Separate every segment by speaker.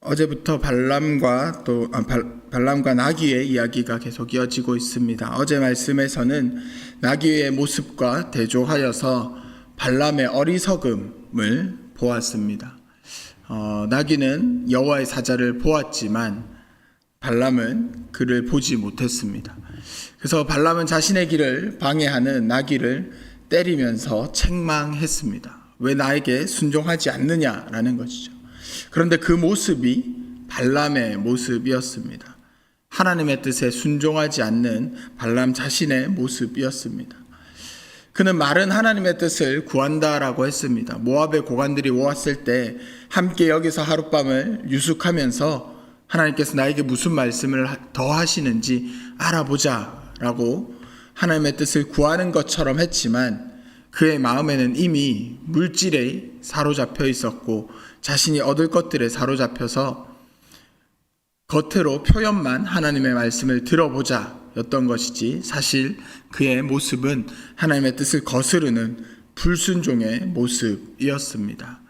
Speaker 1: 어제부터 발람과 나귀의 이야기가 계속 이어지고 있습니다. 어제 말씀에서는 나귀의 모습과 대조하여서 발람의 어리석음을 보았습니다. 나귀는 여호와의 사자를 보았지만 발람은 그를 보지 못했습니다. 그래서 발람은 자신의 길을 방해하는 나귀를 때리면서 책망했습니다. 왜 나에게 순종하지 않느냐라는 것이죠. 그런데 그 모습이 발람의 모습이었습니다. 하나님의 뜻에 순종하지 않는 발람 자신의 모습이었습니다. 그는 말은 하나님의 뜻을 구한다라고 했습니다. 모압의 고관들이 모았을 때 함께 여기서 하룻밤을 유숙하면서 하나님께서 나에게 무슨 말씀을 더 하시는지 알아보자라고 하나님의 뜻을 구하는 것처럼 했지만 그의 마음에는 이미 물질에 사로잡혀 있었고 자신이 얻을 것들에 사로잡혀서 겉으로 표현만 하나님의 말씀을 들어보자 였던 것이지 사실 그의 모습은 하나님의 뜻을 거스르는 불순종의 모습이었습니다.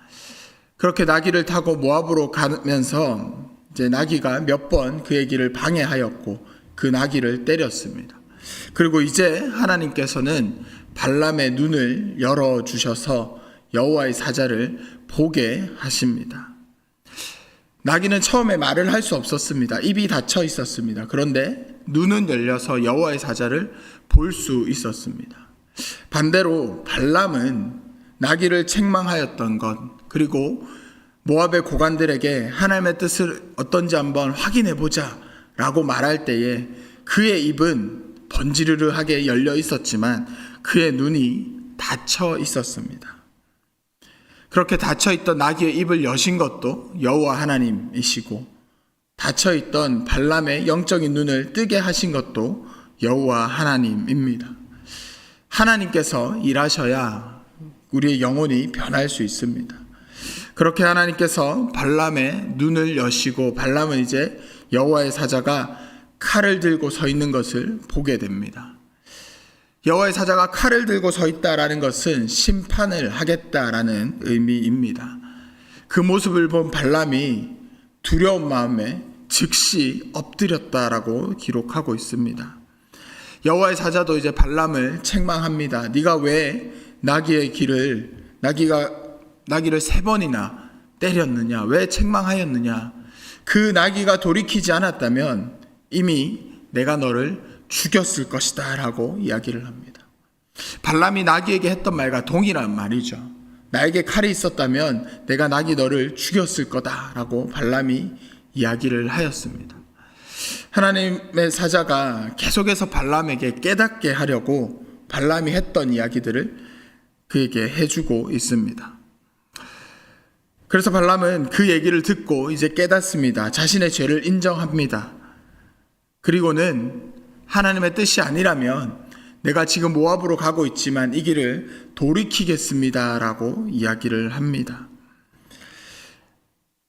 Speaker 1: 그렇게 나귀를 타고 모압으로 가면서 이제 나귀가 몇 번 그의 길을 방해하였고 그 나귀를 때렸습니다. 그리고 이제 하나님께서는 발람의 눈을 열어주셔서 여호와의 사자를 보게 하십니다. 나귀는 처음에 말을 할 수 없었습니다. 입이 닫혀 있었습니다. 그런데 눈은 열려서 여호와의 사자를 볼 수 있었습니다. 반대로 발람은 나귀를 책망하였던 것, 그리고 모압의 고관들에게 하나님의 뜻을 어떤지 한번 확인해 보자 라고 말할 때에 그의 입은 번지르르하게 열려 있었지만 그의 눈이 닫혀 있었습니다. 그렇게 닫혀있던 나귀의 입을 여신 것도 여호와 하나님이시고 닫혀있던 발람의 영적인 눈을 뜨게 하신 것도 여호와 하나님입니다. 하나님께서 일하셔야 우리의 영혼이 변할 수 있습니다. 그렇게 하나님께서 발람의 눈을 여시고 발람은 이제 여호와의 사자가 칼을 들고 서 있는 것을 보게 됩니다. 여호와의 사자가 칼을 들고 서 있다라는 것은 심판을 하겠다라는 의미입니다. 그 모습을 본 발람이 두려운 마음에 즉시 엎드렸다라고 기록하고 있습니다. 여호와의 사자도 이제 발람을 책망합니다. 네가 왜 나귀를 3번이나 때렸느냐? 왜 책망하였느냐? 그 나귀가 돌이키지 않았다면 이미 내가 너를 죽였을 것이다 라고 이야기를 합니다. 발람이 나귀에게 했던 말과 동일한 말이죠. 나에게 칼이 있었다면 내가 나귀 너를 죽였을 거다 라고 발람이 이야기를 하였습니다. 하나님의 사자가 계속해서 발람에게 깨닫게 하려고 발람이 했던 이야기들을 그에게 해주고 있습니다. 그래서 발람은 그 얘기를 듣고 이제 깨닫습니다. 자신의 죄를 인정합니다. 그리고는 하나님의 뜻이 아니라면 내가 지금 모압으로 가고 있지만 이 길을 돌이키겠습니다 라고 이야기를 합니다.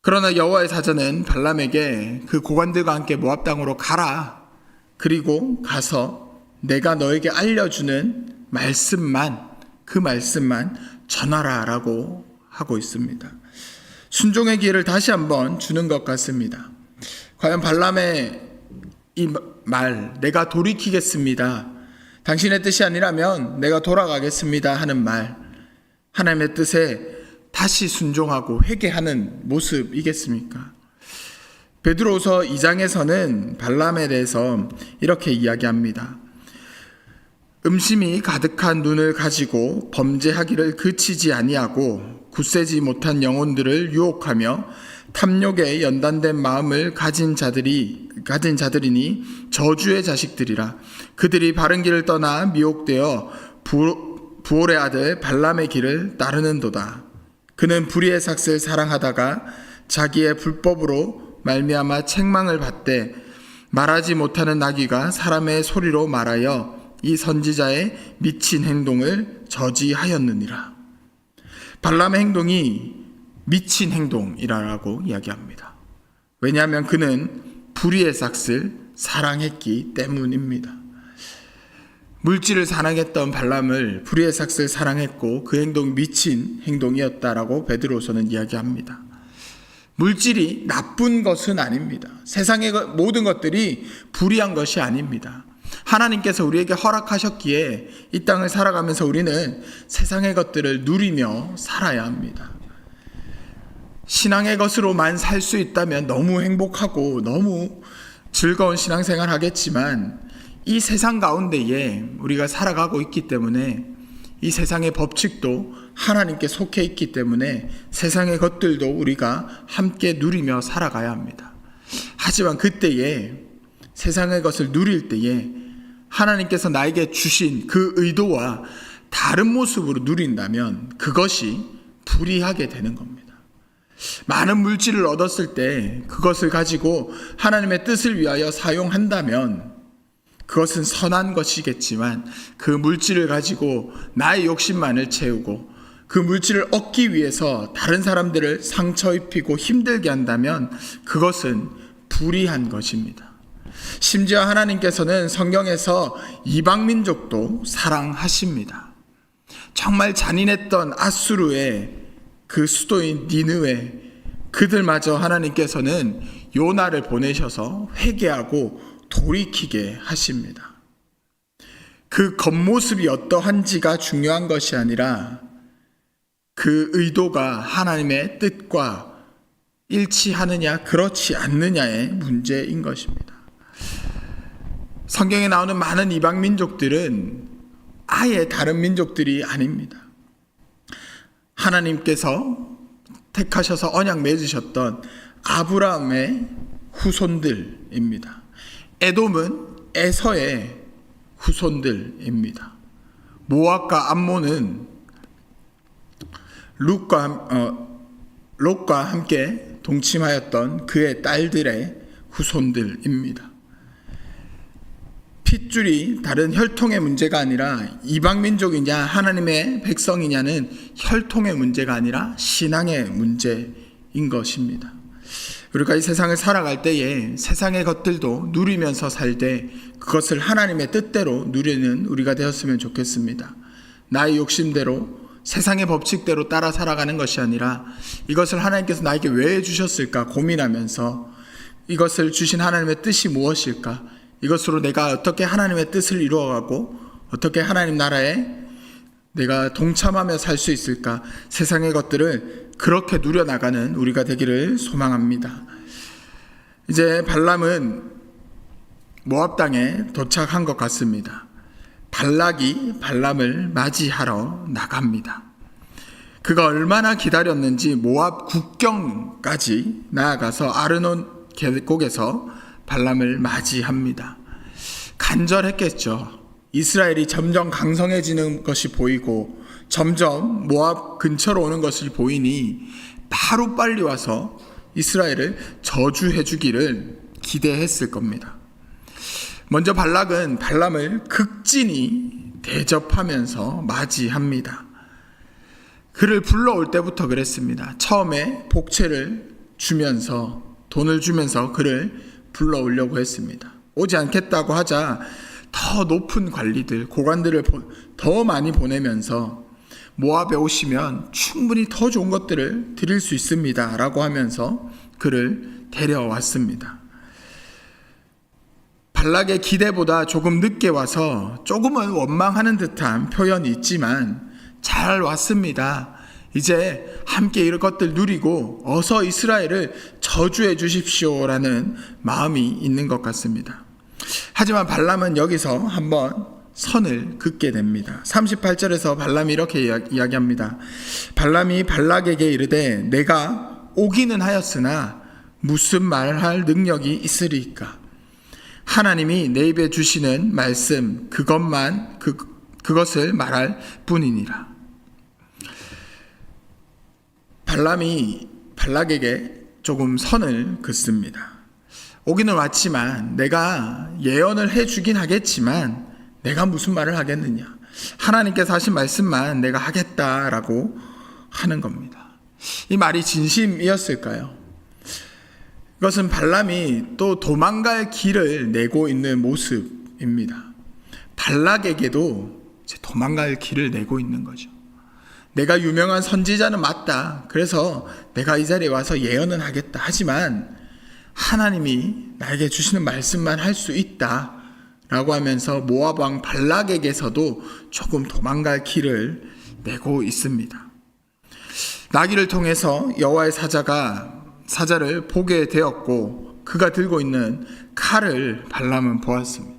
Speaker 1: 그러나 여호와의 사자는 발람에게 그 고관들과 함께 모압 땅으로 가라. 그리고 가서 내가 너에게 알려주는 그 말씀만 전하라 라고 하고 있습니다. 순종의 기회를 다시 한번 주는 것 같습니다. 과연 발람의 이 말, 내가 돌이키겠습니다. 당신의 뜻이 아니라면 내가 돌아가겠습니다 하는 말, 하나님의 뜻에 다시 순종하고 회개하는 모습이겠습니까? 베드로후서 2장에서는 발람에 대해서 이렇게 이야기합니다. 음심이 가득한 눈을 가지고 범죄하기를 그치지 아니하고 굳세지 못한 영혼들을 유혹하며 탐욕에 연단된 마음을 가진 자들이니 저주의 자식들이라. 그들이 바른 길을 떠나 미혹되어 부올의 아들 발람의 길을 따르는도다. 그는 불의의 삭슬 사랑하다가 자기의 불법으로 말미암아 책망을 받되 말하지 못하는 나귀가 사람의 소리로 말하여 이 선지자의 미친 행동을 저지하였느니라. 발람의 행동이 미친 행동이라고 이야기합니다. 왜냐하면 그는 불의의 삭슬 사랑했기 때문입니다. 물질을 사랑했던 발람을 불의의 삭슬 사랑했고 그 행동이 미친 행동이었다라고 베드로서는 이야기합니다. 물질이 나쁜 것은 아닙니다. 세상의 모든 것들이 불의한 것이 아닙니다. 하나님께서 우리에게 허락하셨기에 이 땅을 살아가면서 우리는 세상의 것들을 누리며 살아야 합니다. 신앙의 것으로만 살 수 있다면 너무 행복하고 너무 즐거운 신앙생활 하겠지만 이 세상 가운데에 우리가 살아가고 있기 때문에 이 세상의 법칙도 하나님께 속해 있기 때문에 세상의 것들도 우리가 함께 누리며 살아가야 합니다. 하지만 그때에 세상의 것을 누릴 때에 하나님께서 나에게 주신 그 의도와 다른 모습으로 누린다면 그것이 불의하게 되는 겁니다. 많은 물질을 얻었을 때 그것을 가지고 하나님의 뜻을 위하여 사용한다면 그것은 선한 것이겠지만 그 물질을 가지고 나의 욕심만을 채우고 그 물질을 얻기 위해서 다른 사람들을 상처 입히고 힘들게 한다면 그것은 불의한 것입니다. 심지어 하나님께서는 성경에서 이방민족도 사랑하십니다. 정말 잔인했던 아수르의 그 수도인 니느웨, 그들마저 하나님께서는 요나를 보내셔서 회개하고 돌이키게 하십니다. 그 겉모습이 어떠한지가 중요한 것이 아니라 그 의도가 하나님의 뜻과 일치하느냐 그렇지 않느냐의 문제인 것입니다. 성경에 나오는 많은 이방 민족들은 아예 다른 민족들이 아닙니다. 하나님께서 택하셔서 언약 맺으셨던 아브라함의 후손들입니다. 에돔은 에서의 후손들입니다. 모압과 암몬은 롯과 함께 동침하였던 그의 딸들의 후손들입니다. 핏줄이 다른 혈통의 문제가 아니라 이방민족이냐 하나님의 백성이냐는 혈통의 문제가 아니라 신앙의 문제인 것입니다. 우리가 이 세상을 살아갈 때에 세상의 것들도 누리면서 살 때 그것을 하나님의 뜻대로 누리는 우리가 되었으면 좋겠습니다. 나의 욕심대로 세상의 법칙대로 따라 살아가는 것이 아니라 이것을 하나님께서 나에게 왜 주셨을까 고민하면서 이것을 주신 하나님의 뜻이 무엇일까, 이것으로 내가 어떻게 하나님의 뜻을 이루어가고 어떻게 하나님 나라에 내가 동참하며 살 수 있을까, 세상의 것들을 그렇게 누려나가는 우리가 되기를 소망합니다. 이제 발람은 모압 땅에 도착한 것 같습니다. 발락이 발람을 맞이하러 나갑니다. 그가 얼마나 기다렸는지 모압 국경까지 나아가서 아르논 계곡에서 발람을 맞이합니다. 간절했겠죠. 이스라엘이 점점 강성해지는 것이 보이고 점점 모압 근처로 오는 것을 보이니 바로 빨리 와서 이스라엘을 저주해 주기를 기대했을 겁니다. 먼저 발락은 발람을 극진히 대접하면서 맞이합니다. 그를 불러올 때부터 그랬습니다. 처음에 복채를 주면서, 돈을 주면서 그를 불러오려고 했습니다. 오지 않겠다고 하자 더 높은 관리들, 고관들을 더 많이 보내면서 모압에 오시면 충분히 더 좋은 것들을 드릴 수 있습니다 라고 하면서 그를 데려왔습니다. 발락의 기대보다 조금 늦게 와서 조금은 원망하는 듯한 표현이 있지만 잘 왔습니다. 이제 함께 이런 것들 누리고 어서 이스라엘을 저주해 주십시오라는 마음이 있는 것 같습니다. 하지만 발람은 여기서 한번 선을 긋게 됩니다. 38절에서 발람이 이렇게 이야기합니다. 발람이 발락에게 이르되 내가 오기는 하였으나 무슨 말할 능력이 있으리까? 하나님이 내 입에 주시는 말씀 그것을 말할 뿐이니라. 발람이 발락에게 조금 선을 긋습니다. 오기는 왔지만 내가 예언을 해주긴 하겠지만 내가 무슨 말을 하겠느냐, 하나님께서 하신 말씀만 내가 하겠다라고 하는 겁니다. 이 말이 진심이었을까요? 이것은 발람이 또 도망갈 길을 내고 있는 모습입니다. 발락에게도 이제 도망갈 길을 내고 있는 거죠. 내가 유명한 선지자는 맞다. 그래서 내가 이 자리에 와서 예언은 하겠다. 하지만 하나님이 나에게 주시는 말씀만 할 수 있다 라고 하면서 모압 왕 발락에게서도 조금 도망갈 길을 내고 있습니다. 나귀를 통해서 여호와의 사자를 보게 되었고 그가 들고 있는 칼을 발람은 보았습니다.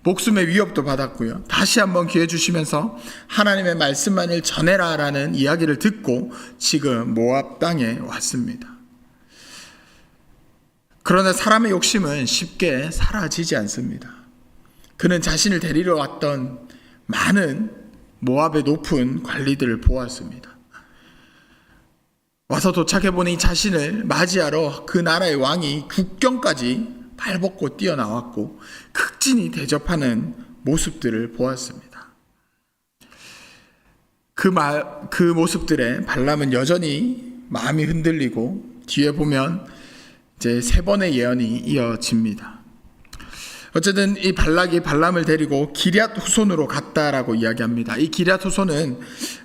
Speaker 1: 목숨의 위협도 받았고요. 다시 한번 기회 주시면서 하나님의 말씀만을 전해라 라는 이야기를 듣고 지금 모압 땅에 왔습니다. 그러나 사람의 욕심은 쉽게 사라지지 않습니다. 그는 자신을 데리러 왔던 많은 모압의 높은 관리들을 보았습니다. 와서 도착해보니 자신을 맞이하러 그 나라의 왕이 국경까지 발벗고 뛰어나왔고 극진히 모습들을 보았습니다. 그 모습들에 발람은 여전히 마음이 흔들리고 뒤에 보면 이제 3번의 예언이 이어집니다. 어쨌든 이 발락이 발람을 데리고 기럇 후손으로 갔다라고 이야기합니다. 이 기럇 후손은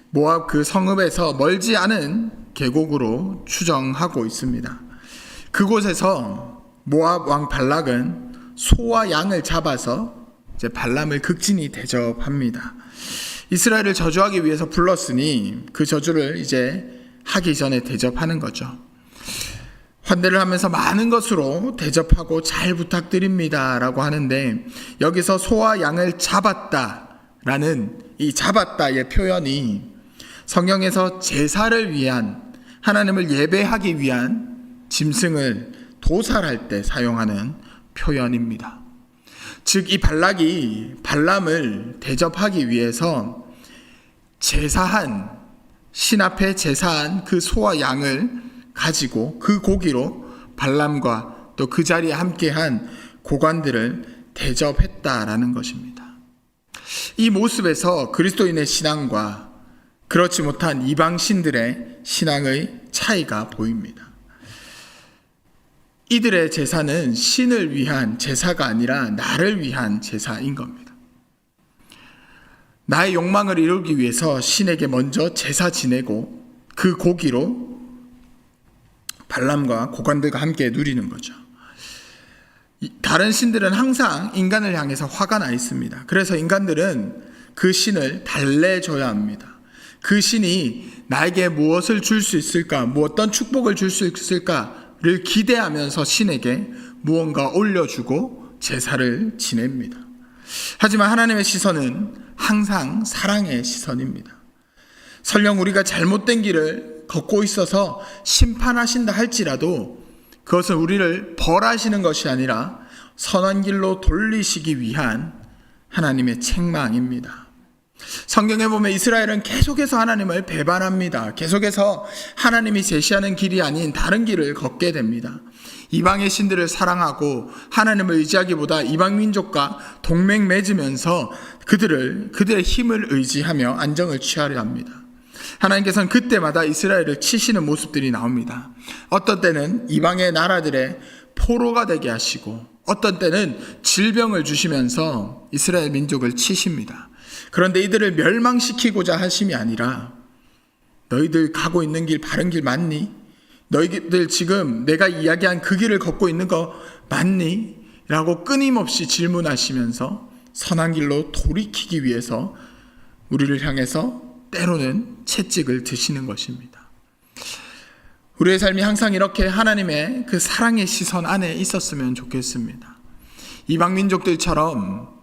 Speaker 1: 모압 그 성읍에서 멀지 않은 계곡으로 추정하고 있습니다. 그곳에서 모압 왕 발락은 소와 양을 잡아서 이제 발람을 극진히 대접합니다. 이스라엘을 저주하기 위해서 불렀으니 그 저주를 이제 하기 전에 대접하는 거죠. 환대를 하면서 많은 것으로 대접하고 잘 부탁드립니다 라고 하는데, 여기서 소와 양을 잡았다라는 이 잡았다의 표현이 성경에서 제사를 위한, 하나님을 예배하기 위한 짐승을 도살할 때 사용하는 표현입니다. 즉 이 발락이 발람을 대접하기 위해서 신 앞에 제사한 그 소와 양을 가지고 그 고기로 발람과 또 그 자리에 함께한 고관들을 대접했다라는 것입니다. 이 모습에서 그리스도인의 신앙과 그렇지 못한 이방신들의 신앙의 차이가 보입니다. 이들의 제사는 신을 위한 제사가 아니라 나를 위한 제사인 겁니다. 나의 욕망을 이루기 위해서 신에게 먼저 제사 지내고 그 고기로 발람과 고관들과 함께 누리는 거죠. 다른 신들은 항상 인간을 향해서 화가 나 있습니다. 그래서 인간들은 그 신을 달래줘야 합니다. 그 신이 나에게 무엇을 줄 수 있을까, 어떤 축복을 줄 수 있을까를 기대하면서 신에게 무언가 올려주고 제사를 지냅니다. 하지만 하나님의 시선은 항상 사랑의 시선입니다. 설령 우리가 잘못된 길을 걷고 있어서 심판하신다 할지라도 그것은 우리를 벌하시는 것이 아니라 선한 길로 돌리시기 위한 하나님의 책망입니다. 성경에 보면 이스라엘은 계속해서 하나님을 배반합니다. 계속해서 하나님이 제시하는 길이 아닌 다른 길을 걷게 됩니다. 이방의 신들을 사랑하고 하나님을 의지하기보다 이방 민족과 동맹 맺으면서 그들의 힘을 의지하며 안정을 취하려 합니다. 하나님께서는 그때마다 이스라엘을 치시는 모습들이 나옵니다. 어떤 때는 이방의 나라들의 포로가 되게 하시고 어떤 때는 질병을 주시면서 이스라엘 민족을 치십니다. 그런데 이들을 멸망시키고자 하심이 아니라 너희들 가고 있는 길 바른 길 맞니? 너희들 지금 내가 이야기한 그 길을 걷고 있는 거 맞니? 라고 끊임없이 질문하시면서 선한 길로 돌이키기 위해서 우리를 향해서 때로는 채찍을 드시는 것입니다. 우리의 삶이 항상 이렇게 하나님의 그 사랑의 시선 안에 있었으면 좋겠습니다. 이방 민족들처럼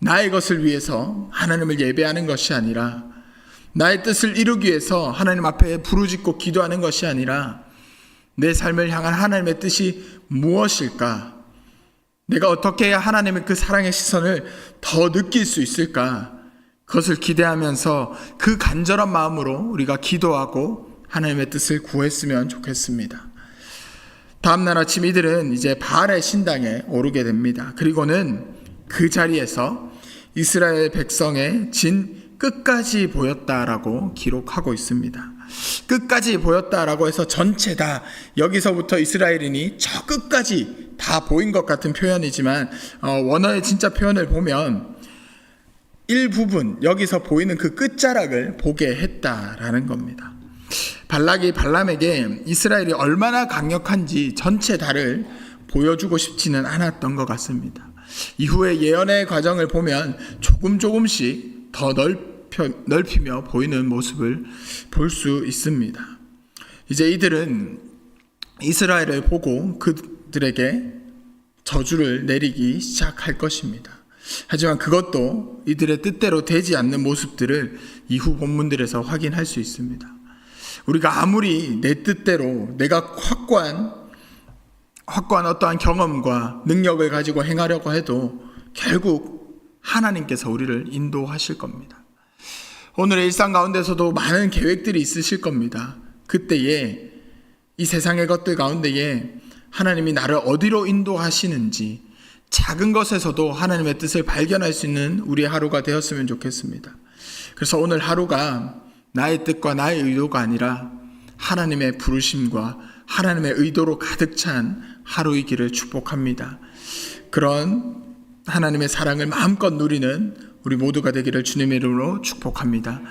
Speaker 1: 나의 것을 위해서 하나님을 예배하는 것이 아니라, 나의 뜻을 이루기 위해서 하나님 앞에 부르짖고 기도하는 것이 아니라, 내 삶을 향한 하나님의 뜻이 무엇일까? 내가 어떻게 해야 하나님의 그 사랑의 시선을 더 느낄 수 있을까? 그것을 기대하면서 그 간절한 마음으로 우리가 기도하고 하나님의 뜻을 구했으면 좋겠습니다. 다음날 아침 이들은 이제 바알의 신당에 오르게 됩니다. 그리고는 그 자리에서 이스라엘 백성의 진 끝까지 보였다라고 기록하고 있습니다. 끝까지 보였다라고 해서 전체 다, 여기서부터 이스라엘인이 저 끝까지 다 보인 것 같은 표현이지만 원어의 진짜 표현을 보면 일부분, 여기서 보이는 그 끝자락을 보게 했다라는 겁니다. 발락이 발람에게 이스라엘이 얼마나 강력한지 전체 다를 보여주고 싶지는 않았던 것 같습니다. 이후의 예언의 과정을 보면 조금씩 더 넓히며 보이는 모습을 볼 수 있습니다. 이제 이들은 이스라엘을 보고 그들에게 저주를 내리기 시작할 것입니다. 하지만 그것도 이들의 뜻대로 되지 않는 모습들을 이후 본문들에서 확인할 수 있습니다. 우리가 아무리 내 뜻대로 내가 확고한 어떠한 경험과 능력을 가지고 행하려고 해도 결국 하나님께서 우리를 인도하실 겁니다. 오늘의 일상 가운데서도 많은 계획들이 있으실 겁니다. 그때에 이 세상의 것들 가운데에 하나님이 나를 어디로 인도하시는지 작은 것에서도 하나님의 뜻을 발견할 수 있는 우리의 하루가 되었으면 좋겠습니다. 그래서 오늘 하루가 나의 뜻과 나의 의도가 아니라 하나님의 부르심과 하나님의 의도로 가득 찬 하루이기를 축복합니다. 그런 하나님의 사랑을 마음껏 누리는 우리 모두가 되기를 주님의 이름으로 축복합니다.